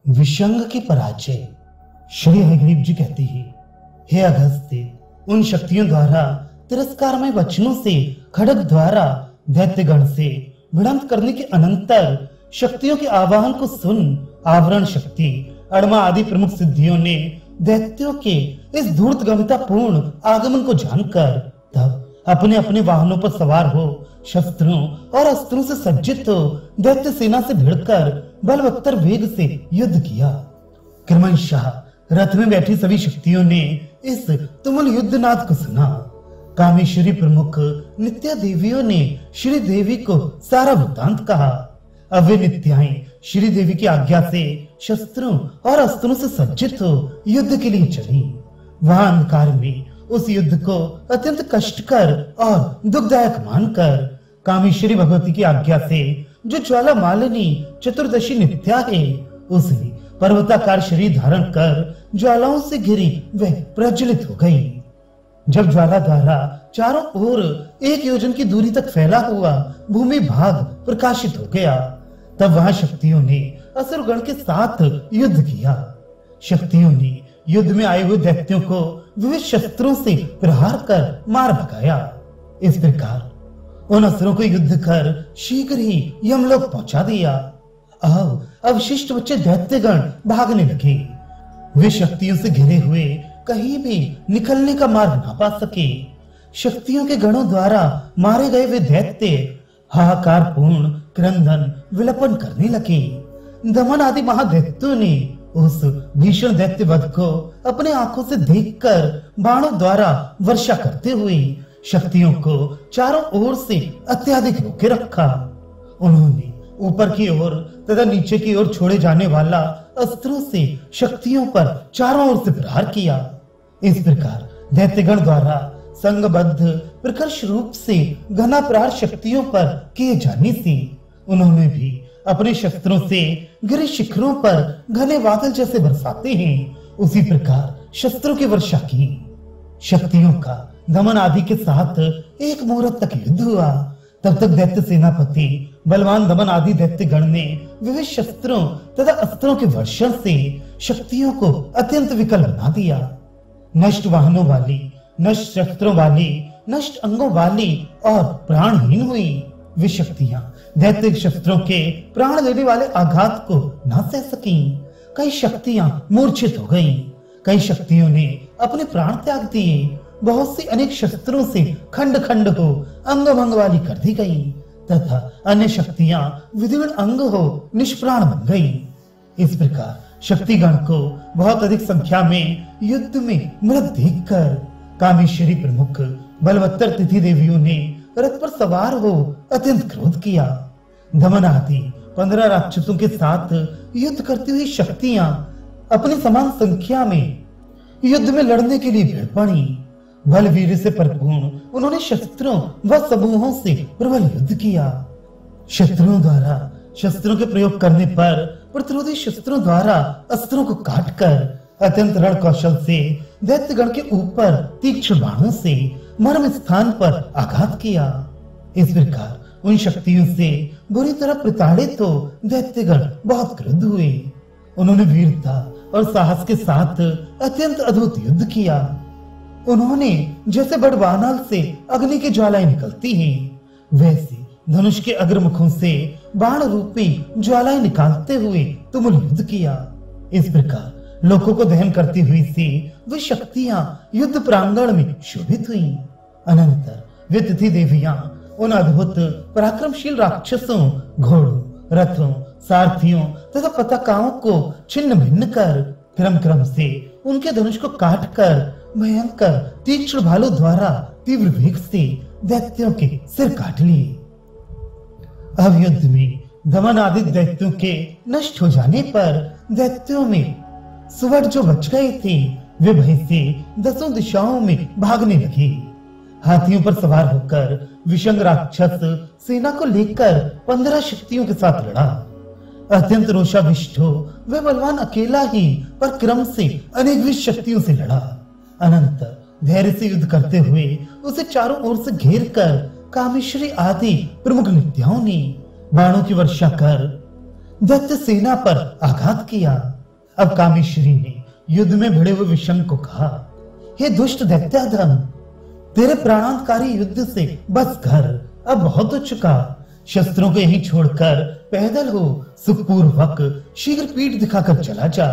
विषंग की पराजय। श्री हयग्रीव जी कहते हैं, हे अगस्त्य, उन शक्तियों द्वारा तिरस्कारमय वचनों से खड्ग द्वारा दैत्यगण से विड़ंब करने के अनंतर शक्तियों के आवाहन को सुन आवरण शक्ति अड़मा आदि प्रमुख सिद्धियों ने दैत्यों के इस धूर्तगमिता पूर्ण आगमन को जानकर तब अपने अपने वाहनों पर सवार हो शस्त्रों और अस्त्रों से सज्जित हो दैत्य सेना से भिड़कर बलवत्तर वेग से युद्ध किया। क्रमशः रथ में बैठी सभी शक्तियों ने इस तुमुल युद्धनाद को सुना। कामेश्वरी प्रमुख नित्या देवियों ने श्री देवी को सारा वृत्तांत कहा। अब वे नित्याएं श्री देवी की आज्ञा से शस्त्रों और अस्त्रों से सज्जित हो युद्ध के लिए चली। वहां अंधकार में उस युद्ध को अत्यंत कष्टकर और दुखदायक मानकर कामेश्वरी भगवती की आज्ञा से जो ज्वाला मालिनी चतुर्दशी नित्या है उसने पर्वताकार शरीर धारण कर ज्वालाओं से घिरी वह प्रज्वलित हो गई। जब ज्वाला द्वारा चारों ओर 1 योजन की दूरी तक फैला हुआ भूमि भाग प्रकाशित हो गया, तब वहां शक्तियों ने असुरगण के साथ युद्ध किया। शक्तियों ने युद्ध में आए हुए दैत्यों को विविध शस्त्रों से प्रहार कर मार भगाया। इस प्रकार उन असुरों को युद्ध कर शीघ्र ही यमलोक पहुंचा दिया। अब अवशिष्ट बच्चे दैत्यगण भागने लगे। वे शक्तियों से घिरे हुए कहीं भी निकलने का मार्ग ना पा सके। शक्तियों के गणों द्वारा मारे गए वे दैत्य हाहाकार पूर्ण क्रंदन विलपन करने लगे। दमन आदि महादैत्यों ने उस भीषण दैत्य वध को अपने आंखों से देखकर बाणों द्वारा वर्षा करते हुए शक्तियों को चारों ओर से अत्यधिक रोके रखा। उन्होंने ऊपर की ओर तथा नीचे की ओर छोड़े जाने वाला अस्त्रों से शक्तियों पर चारों ओर से प्रहार किया। इस प्रकार दैत्यगण द्वारा संगबद्ध प्रकर्ष रूप से घना प्रहार शक्तियों पर किए जाने से उन्होंने भी अपने शस्त्रों से गिरे शिखरों पर घने बादल जैसे बरसाते हैं उसी प्रकार शस्त्रों की वर्षा की। शक्तियों का दमन आदि के साथ 1 मुहूर्त तक युद्ध हुआ। तब तक दैत्य सेनापति बलवान दमन आदि दैत्य गण ने विविध शस्त्रों तथा अस्त्रों के वर्षण से शक्तियों को अत्यंत विकल बना दिया। नष्ट वाहनों वाली, नष्ट शस्त्रों वाली, नष्ट अंगों वाली और प्राणहीन हुई। वे शक्तियां दैत्य शस्त्रों के प्राण लेने वाले आघात को न सह सकी। कई शक्तियां मूर्छित हो गईं। कई शक्तियों ने अपने प्राण त्याग दिए। बहुत सी अनेक शस्त्रों से खंड खंड हो अंग भंग वाली कर दी गई तथा अन्य शक्तियां विधिवत अंग हो निष्प्राण बन गई। इस प्रकार शक्तिगण को बहुत अधिक संख्या में युद्ध में मृत देखकर कामेश्वरी प्रमुख बलवत्तर तिथि देवियों ने रथ पर सवार हो अत्यंत क्रोध किया। दमन आदि 15 राक्षसों के साथ युद्ध करती हुई शक्तियां अपनी समान संख्या में युद्ध में लड़ने के लिए भिड़ पड़ी। बलवीर से परिपूर्ण उन्होंने शस्त्रों व समूहों से प्रबल युद्ध किया। शत्रुओं द्वारा शस्त्रों के प्रयोग करने पर प्रतिरोधी शस्त्रों द्वारा अस्त्रों को काटकर अत्यंत रण कौशल से दैत्यगण के ऊपर तीक्ष्ण बाणों से मर्म स्थान पर आघात किया। इस प्रकार उन शक्तियों से बुरी तरह प्रताड़ित हो दैत्यगण बहुत क्रुद्ध हुए। उन्होंने वीरता और साहस के साथ अत्यंत अद्भुत युद्ध किया। उन्होंने जैसे बड़वानल से अग्नि की ज्वालाएं निकलती हैं वैसे धनुष के अग्रमुखों से बाण रूपी ज्वालाएं निकालते हुए तुमुल युद्ध किया। इस प्रकार लोगों को दहन करती हुई सी वे शक्तियां युद्ध प्रांगण में शोभित हुई। अनंतर वे तिथि देवियां उन अद्भुत पराक्रमशील राक्षसों, घोड़ों, रथों, सारथियों तथा पताकाओं को छिन्न भिन्न कर क्रम क्रम से उनके धनुष को काट कर भयंकर तीक्ष्ण भालों द्वारा तीव्र वेग से दैत्यों के सिर काट लिए। अब युद्ध में दमन आदि दैत्यों के नष्ट हो जाने पर दैत्यों में सुवर्ण जो बच गए थे वे भय से 10 दिशाओं में भागने लगे। हाथियों पर सवार होकर विषंग राक्षस सेना को लेकर 15 शक्तियों के साथ लड़ा। अत्यंत रोषाभिष्ट हो वह बलवान अकेला ही पर क्रम से अनेक शक्तियों से लड़ा। अनंतर धैर्य से युद्ध करते हुए उसे चारों ओर से घेर कर कामेश्वरी आदि प्रमुख नित्याओं ने बाणों की वर्षा कर दैत्य सेना पर आघात किया। अब कामेश्वरी ने युद्ध में भिड़े हुए विषंग को कहा, हे दुष्ट दैत्याधम, तेरे प्राणांतकारी युद्ध से बस कर, अब बहुत हो चुका। शस्त्रों को यहीं छोड़कर पैदल हो सुखपूर्वक शीघ्र पीठ दिखाकर चला जा।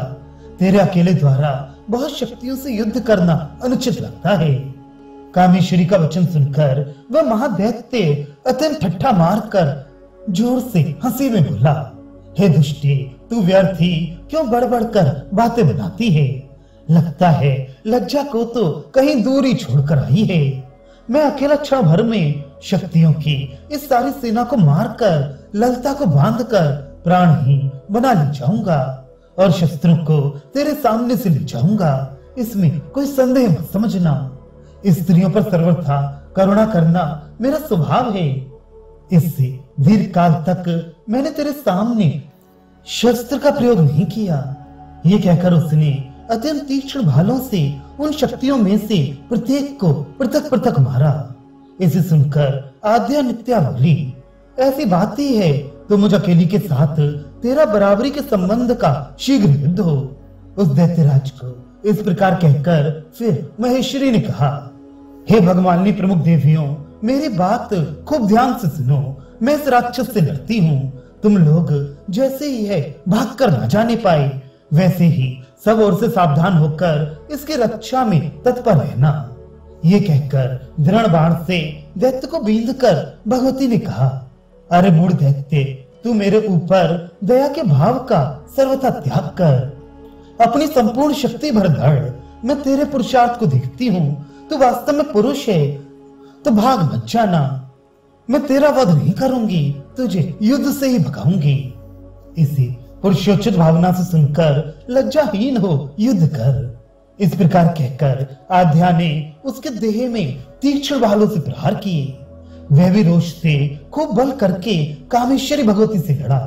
तेरे अकेले द्वारा बहुत शक्तियों से युद्ध करना अनुचित लगता है। कामेश्वरी का वचन सुनकर वह महादैत्य अत्यंत ठट्ठा मारकर जोर से हंसी में बोला, हे दुष्टे, तू व्यर्थी क्यों बढ़ बढ़कर बातें बनाती है? लगता है लज्जा को तो कहीं दूर ही छोड़कर आई है। मैं अकेला क्षण भर में शक्तियों की इस सारी सेना को मारकर ललता को बांधकर प्राणहीन बना ले जाऊंगा और शस्त्रों को तेरे सामने से ले जाऊंगा। इसमें कोई संदेह मत समझना। स्त्रियों पर सर्वथा करुणा करना मेरा स्वभाव है। इससे दीर्घ काल तक मैंने तेरे सामने शस्त्र का प्रयोग नहीं किया। ये कहकर उसने अत्यंत तीक्ष्ण भालों से उन शक्तियों में से प्रत्येक को पृथक पृथक मारा। इसे सुनकर आद्या नित्या बोली, ऐसी बात ही है तो मुझ अकेली के साथ तेरा बराबरी के संबंध का शीघ्र युद्ध हो। उस दैत्यराज को इस प्रकार कहकर फिर महेश्वरी ने कहा, हे भगवानी प्रमुख देवियों, मेरी बात खूब ध्यान से सुनो। मैं इस राक्षस से लड़ती हूँ। तुम लोग जैसे ही है भाग कर न जाने पाए, वैसे ही सब ओर से सावधान होकर इसकी रक्षा में तत्पर रहना। ये कहकर दृढ़ बाण से दैत्य को बींधकर भगवती ने कहा, अरे मूढ़ दैत्य, तू मेरे ऊपर दया के भाव का सर्वथा त्याग कर। अपनी संपूर्ण शक्ति भर दृढ़ मैं तेरे पुरुषार्थ को देखती हूँ। तू वास्तव में पुरुष है तो भाग मत जाना। मैं तेरा वध नहीं करूंगी, तुझे युद्ध से ही भगाऊंगी। इसे पुरुषोचित भावना से सुनकर लज्जाहीन हो युद्ध कर। इस प्रकार कहकर आध्या ने उसके देह में तीक्ष्ण भालों से प्रहार किए। वह भी रोष से खूब बल करके कामेश्वरी भगवती से लड़ा।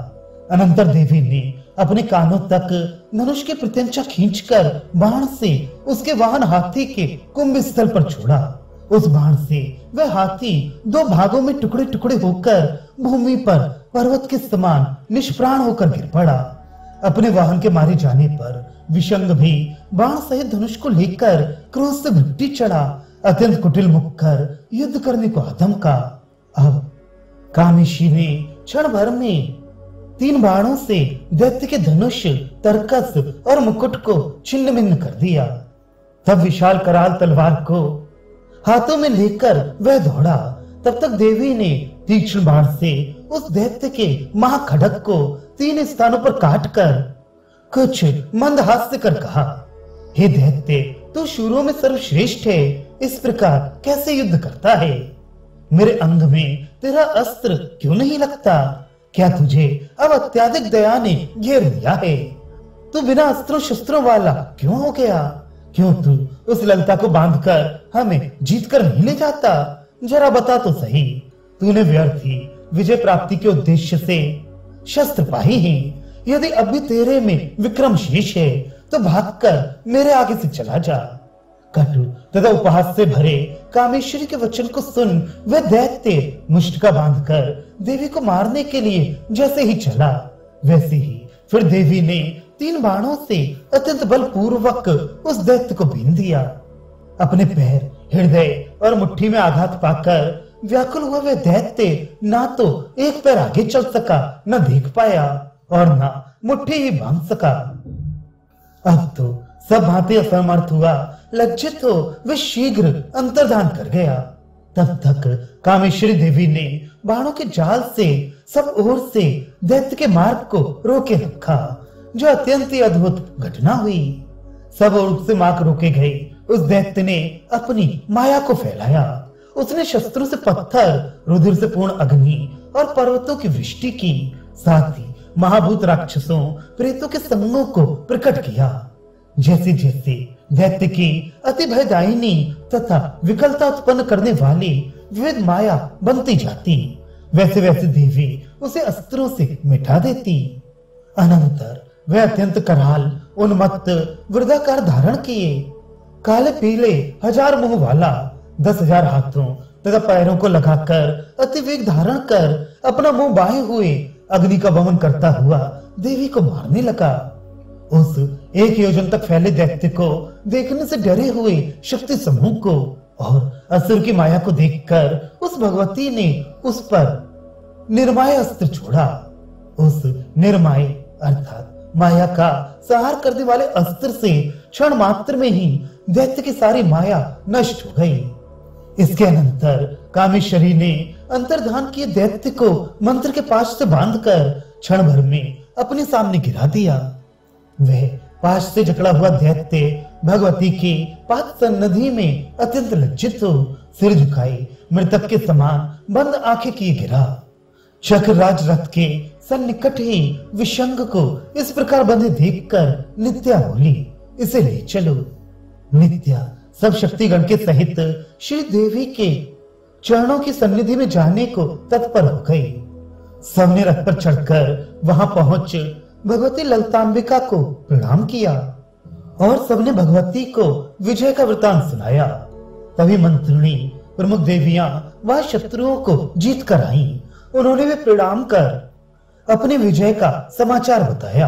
अनंतर देवी ने अपने कानों तक धनुष की प्रत्यंचा खींचकर बाण से उसके वाहन हाथी के कुंभ स्थल पर छोड़ा। उस बाण से वह हाथी दो भागों में टुकड़े टुकड़े होकर भूमि पर पर्वत के समान निष्प्राण होकर गिर पड़ा। अपने वाहन के मारे जाने पर विषंग भी बाण सहित धनुष को लेकर क्रोध से भट्टी चढ़ा। अत्यंत कुटिल मुख कर युद्ध करने को आधमका। अब कामेशी ने क्षण भर में 3 बाणों से दैत्य के धनुष, तरकस और मुकुट को छिन्न भिन्न कर दिया। तब विशाल कराल तलवार को हाथों में लेकर वह दौड़ा। तब तक देवी ने तीक्ष्ण बाण से उस दैत्य के महाखड्ग को 3 स्थानों पर काटकर कुछ मंद हास्य कर कहा, हे दैत्य, तू शूरों में सर्वश्रेष्ठ है, इस प्रकार कैसे युद्ध करता है? मेरे अंग में तेरा अस्त्र क्यों नहीं लगता? क्या तुझे अब अत्याधिक दया ने घेर लिया है? तू बिना अस्त्रों शस्त्रों वाला क्यों हो गया? क्यों तू उस ललता को बांधकर हमें जीत कर नहीं ले जाता? जरा बता तो सही। तूने व्यर्थी विजय प्राप्ति के उद्देश्य से शस्त्र पाही हैं। यदि अब भी तेरे में विक्रम शेष है तो भागकर मेरे आगे से चला जा। कटु तथा उपहास से भरे कामेश्वरी के वचन को सुन वह दैत्य मुष्टिका बांधकर देवी को मारने के लिए जैसे ही चला, वैसे ही फिर देवी ने 3 बाणों से अत्यंत बलपूर्वक उस दैत्य को बीन दिया। अपने पैर, हृदय और मुट्ठी में आघात पाकर व्याकुल हुआ वह दैत्य ना तो एक पैर आगे चल सका, न देख पाया और न मुट्ठी ही बांध सका। अब तो सब भांति असमर्थ हुआ। लज्जित हो वह शीघ्र अंतर्धान कर गया। तब तक कामेश्वरी देवी ने बाणों के जाल से सब ओर से दैत्य के मार्ग को रोके रखा, जो अत्यंत ही अद्भुत घटना हुई। सब ओर से मार्ग रोके गए। उस दैत्य ने अपनी माया को फैलाया। उसने शस्त्रों से पत्थर, रुधिर से पूर्ण अग्नि और पर्वतों की वृष्टि की, साथ ही महाभूत राक्षसों, प्रेतों के समूहों को प्रकट किया। जैसे जैसे दैत्य की अति भयदायिनी तथा विकलता उत्पन्न करने वाली विविध माया बनती जाती, वैसे वैसे देवी उसे अस्त्रों से मिटा देती। अनंतर वह अत्यंत कराल, उन्मत्त वृद्धाकार धारण किए, काले पीले 1000 मुंह वाला 10,000 हाथों तथा पैरों को लगाकर अति वेग धारण कर अपना मुंह बाहे हुए अग्नि का वमन करता हुआ देवी को मारने लगा। उस 1 योजन तक फैले दैत्य को देखने से डरे हुए शक्ति समूह को और असुर की माया को देखकर उस भगवती ने उस पर निर्माय अस्त्र छोड़ा। उस निर्माय अर्थात माया का संहार करने वाले अस्त्र से क्षण मात्र में ही दैत्य की सारी माया नष्ट हो गई। इसके अनंतर कामेश्वरी ने अंतर्धान किए दैत्य को मंत्र के पाश से बांधकर क्षण भर में अपने सामने गिरा दिया। वह पाश से जकड़ा हुआ दैत्य भगवती के पाद सन्निधि में अत्यंत लज्जित हो सिर झुकाए मृतक के समान बंद आंखें किए गिरा। चक्रराज रथ के सन्निकट ही विशंग को इस प्रकार बंधे देखकर नित्या बोली, इसे ले चलो। नित्या सब शक्तिगण के सहित श्री देवी के चरणों की सन्निधि में जाने को तत्पर हो गई। सबने रथ पर चढ़कर वहां पहुंच भगवती ललितांबिका को प्रणाम किया और सबने भगवती को विजय का वृतांत सुनाया। तभी मंत्रिणी प्रमुख देवियां वह शत्रुओं को जीत कर आईं। उन्होंने भी प्रणाम कर अपने विजय का समाचार बताया।